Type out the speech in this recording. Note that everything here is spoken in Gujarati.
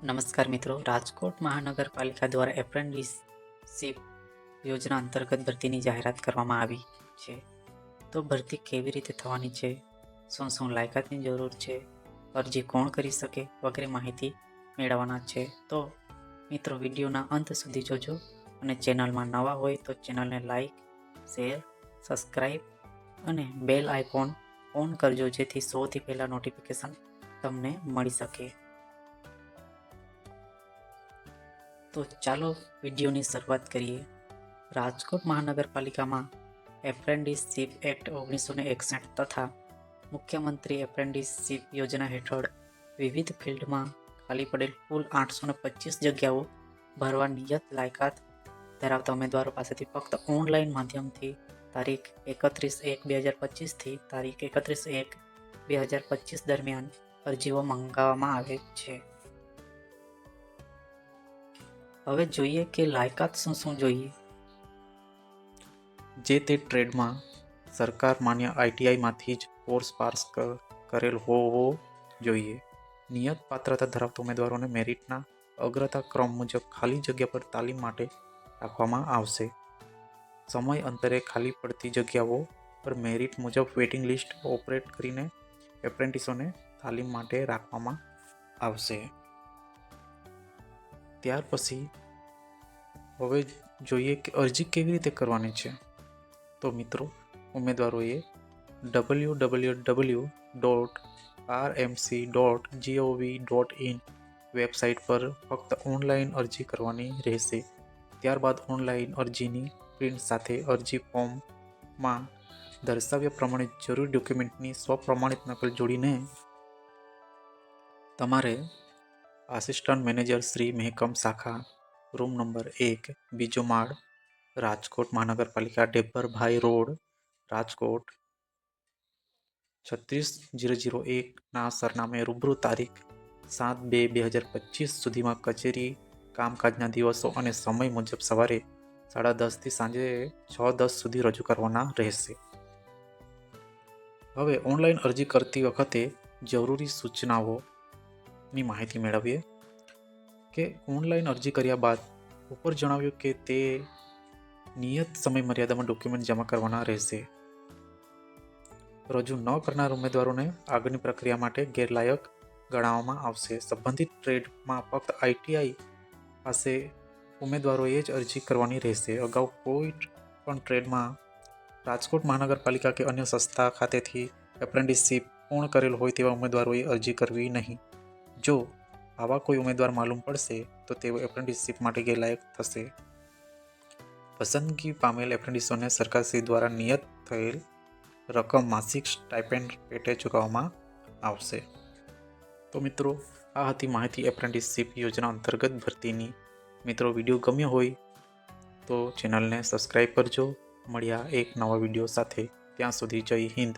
નમસ્કાર મિત્રો, રાજકોટ મહાનગરપાલિકા દ્વારા એપ્રેન્ટિસશીપ યોજના અંતર્ગત ભરતીની જાહેરાત કરવામાં આવી છે. તો ભરતી કેવી રીતે થવાની છે, શું શું લાયકાતની જરૂર છે, અરજી કોણ કરી શકે વગેરે માહિતી મેળવવાના છે. તો મિત્રો વિડીયોના અંત સુધી જોજો અને ચેનલમાં નવા હોય તો ચેનલને લાઈક, શેર, સબસ્ક્રાઈબ અને બેલ આઇકોન ઓન કરજો, જેથી સૌથી પહેલાં નોટિફિકેશન તમને મળી શકે. તો ચાલો વિડીયોની શરૂઆત કરીએ. રાજકોટ મહાનગરપાલિકામાં એપ્રેન્ટિસશીપ એક્ટ 1961 તથા મુખ્યમંત્રી એપ્રેન્ટિસશીપ યોજના હેઠળ વિવિધ ફિલ્ડમાં ખાલી પડેલ કુલ 825 જગ્યાઓ ભરવા નિયત લાયકાત ધરાવતા ઉમેદવારો પાસેથી ફક્ત ઓનલાઈન માધ્યમથી તારીખ 31/1/2025 થી તારીખ 31/1/2025 દરમિયાન અરજીઓ મંગાવવામાં આવે છે. હવે જોઈએ કે લાયકાત શું જોઈએ. જે તે ટ્રેડમાં સરકાર માન્ય ITIમાંથી જ કોર્સ પાસ કરેલ હોવો જોઈએ. નિયત પાત્રતા ધરાવતા ઉમેદવારોને મેરિટના અગ્રતા ક્રમ મુજબ ખાલી જગ્યા પર તાલીમ માટે રાખવામાં આવશે. સમય અંતરે ખાલી પડતી જગ્યાઓ પર મેરિટ મુજબ વેઇટિંગ લિસ્ટ ઓપરેટ કરીને એપ્રેન્ટિસોને તાલીમ માટે રાખવામાં આવશે. ત્યાર પછી હવે જોઈએ કે અરજી કેવી રીતે કરવાની છે. તો મિત્રો, ઉમેદવારોએ www.rmc.gov.in વેબસાઇટ પર ફક્ત ઓનલાઈન અરજી કરવાની રહેશે. ત્યારબાદ ઓનલાઈન અરજીની પ્રિન્ટ સાથે અરજી ફોર્મમાં દર્શાવ્યા પ્રમાણે જરૂરી ડોક્યુમેન્ટની સ્વપ્રમાણિત નકલ જોડીને તમારે આસિસ્ટન્ટ મેનેજર શ્રી મહેકમ શાખા, રૂમ નંબર 1, બીજો માળ, રાજકોટ મહાનગરપાલિકા, ડેબ્બરભાઈ રોડ, રાજકોટ 36001 ના સરનામે રૂબરૂ તારીખ 7/2/2025 સુધીમાં કચેરી કામકાજના દિવસો અને સમય મુજબ સવારે 10:30 થી સાંજે 6:10 સુધી રજૂ કરવાના રહેશે. હવે ઓનલાઈન અરજી કરતી વખતે જરૂરી સૂચનાઓની માહિતી મેળવીએ કે ઓનલાઈન અરજી કર્યા બાદ ઉપર જણાવ્યું કે તે નિયત સમય મર્યાદામાં ડોક્યુમેન્ટ જમા કરવાના રહેશે. રજૂ ન કરનાર ઉમેદવારોને આગળની પ્રક્રિયા માટે ગેરલાયક ગણાવવામાં આવશે. સંબંધિત ટ્રેડમાં ફક્ત ITI પાસે ઉમેદવારોએ જ અરજી કરવાની રહેશે. અગાઉ કોઈ પણ ટ્રેડમાં રાજકોટ મહાનગરપાલિકા કે અન્ય સંસ્થા ખાતેથી એપ્રેન્ટિસશીપ પૂર્ણ કરેલ હોય તેવા ઉમેદવારોએ અરજી કરવી નહીં. જો આવા કોઈ ઉમેદવાર માલુમ પડશે તો તેઓ એપ્રેન્ટિસશીપ માટે ગેરલાયક થશે. પસંદગી પામેલ એપ્રેન્ટિસોને સરકારશ્રી દ્વારા નિયત થયેલ રકમ માસિક સ્ટાઇપેન્ડ પેટે ચૂકવવામાં આવશે. તો મિત્રો, આ હતી માહિતી એપ્રેન્ટિસશીપ યોજના અંતર્ગત ભરતીની. મિત્રો, વિડીયો ગમ્યો હોય તો ચેનલને સબસ્ક્રાઈબ કરજો. મળ્યા એક નવા વિડીયો સાથે. ત્યાં સુધી જય હિન્દ.